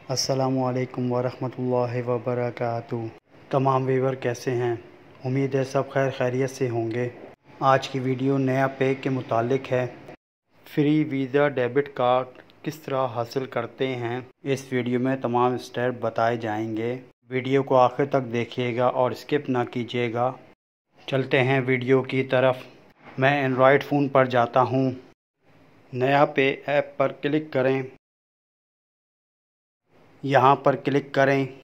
अस्सलामुअलैकुम वरहमतुल्लाहि वबरकातुहू। तमाम व्यूवर कैसे हैं? उम्मीद है सब खैरियत से होंगे। आज की वीडियो नया पे के मुतालिक है। फ्री वीज़ा डेबिट कार्ड किस तरह हासिल करते हैं, इस वीडियो में तमाम स्टेप बताए जाएंगे। वीडियो को आखिर तक देखिएगा और स्किप ना कीजिएगा। चलते हैं वीडियो की तरफ। मैं एंड्रॉयड फ़ोन पर जाता हूँ। नया पे ऐप पर क्लिक करें। यहाँ पर क्लिक करें।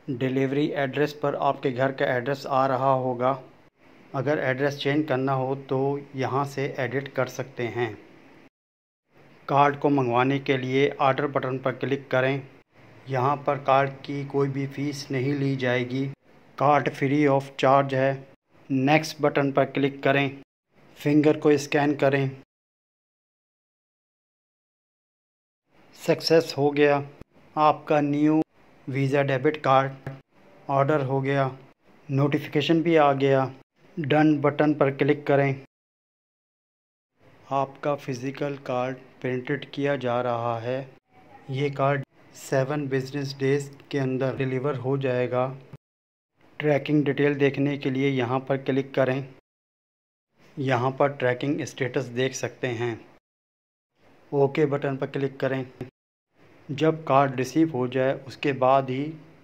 डिलीवरी एड्रेस पर आपके घर का एड्रेस आ रहा होगा। अगर एड्रेस चेंज करना हो तो यहाँ से एडिट कर सकते हैं। कार्ड को मंगवाने के लिए ऑर्डर बटन पर क्लिक करें। यहाँ पर कार्ड की कोई भी फ़ीस नहीं ली जाएगी। कार्ड फ्री ऑफ चार्ज है। नेक्स्ट बटन पर क्लिक करें। फिंगर को स्कैन करें। सक्सेस हो गया। आपका new visa debit card order हो गया। नोटिफिकेशन भी आ गया। डन बटन पर क्लिक करें। आपका फ़िज़िकल कार्ड प्रिंटेड किया जा रहा है। ये कार्ड 7 बिज़नेस डेज़ के अंदर डिलीवर हो जाएगा। ट्रैकिंग डिटेल देखने के लिए यहाँ पर क्लिक करें। यहाँ पर ट्रैकिंग स्टेटस देख सकते हैं। ओके बटन पर क्लिक करें। जब कार्ड रिसीव हो जाए उसके बाद ही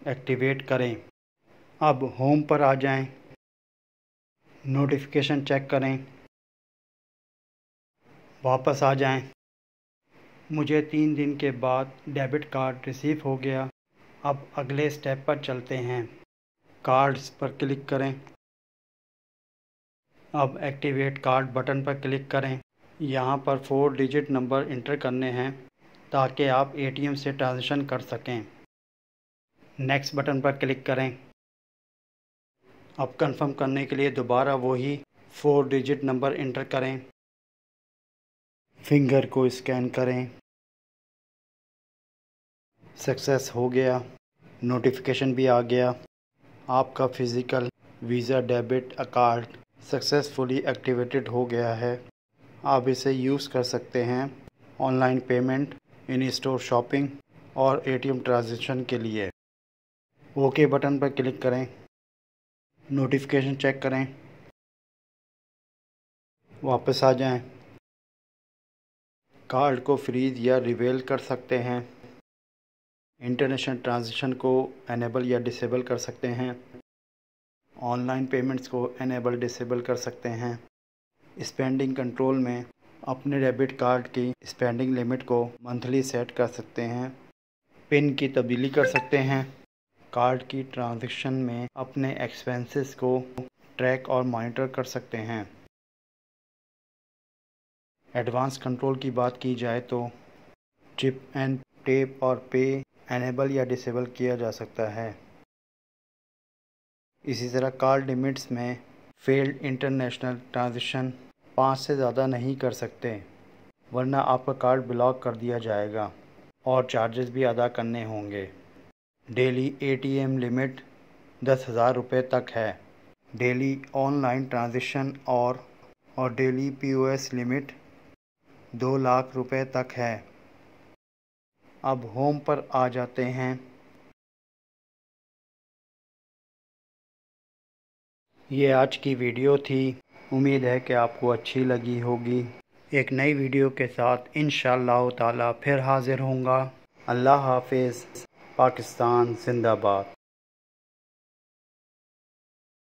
एक्टिवेट करें। अब होम पर आ जाएं। नोटिफिकेशन चेक करें। वापस आ जाएं। मुझे 3 दिन के बाद डेबिट कार्ड रिसीव हो गया। अब अगले स्टेप पर चलते हैं। कार्ड्स पर क्लिक करें। अब एक्टिवेट कार्ड बटन पर क्लिक करें। यहाँ पर 4 डिजिट नंबर इंटर करने हैं ताकि आप एटीएम से ट्रांजैक्शन कर सकें। नेक्स्ट बटन पर क्लिक करें। अब कंफर्म करने के लिए दोबारा वही 4 डिजिट नंबर इंटर करें। फिंगर को स्कैन करें। सक्सेस हो गया। नोटिफिकेशन भी आ गया। आपका physical visa debit card successfully activated हो गया है। आप इसे यूज़ कर सकते हैं ऑनलाइन पेमेंट, इन स्टोर शॉपिंग और एटीएम ट्रांजैक्शन के लिए। ओके बटन पर क्लिक करें। नोटिफिकेशन चेक करें। वापस आ जाएं। कार्ड को फ्रीज़ या रिवेल कर सकते हैं। इंटरनेशनल ट्रांजैक्शन को एनेबल या डिसेबल कर सकते हैं। ऑनलाइन पेमेंट्स को एनेबल डिसेबल कर सकते हैं। स्पेंडिंग कंट्रोल में अपने डेबिट कार्ड की स्पेंडिंग लिमिट को मंथली सेट कर सकते हैं। पिन की तब्दीली कर सकते हैं। कार्ड की ट्रांजैक्शन में अपने एक्सपेंसेस को ट्रैक और मॉनिटर कर सकते हैं। एडवांस कंट्रोल की बात की जाए तो चिप एंड टेप और पे एनेबल या डिसेबल किया जा सकता है। इसी तरह कार्ड लिमिट्स में फेल्ड इंटरनेशनल ट्रांजैक्शन 5 से ज़्यादा नहीं कर सकते, वरना आपका कार्ड ब्लॉक कर दिया जाएगा और चार्जेस भी अदा करने होंगे। डेली एटीएम लिमिट 10,000 रुपये तक है। डेली ऑनलाइन ट्रांजैक्शन और डेली पीओएस लिमिट 2 लाख रुपये तक है। अब होम पर आ जाते हैं। ये आज की वीडियो थी। उम्मीद है कि आपको अच्छी लगी होगी। एक नई वीडियो के साथ इंशाअल्लाह ताला फिर हाज़िर होऊंगा। अल्लाह हाफ़िज़। पाकिस्तान जिंदाबाद।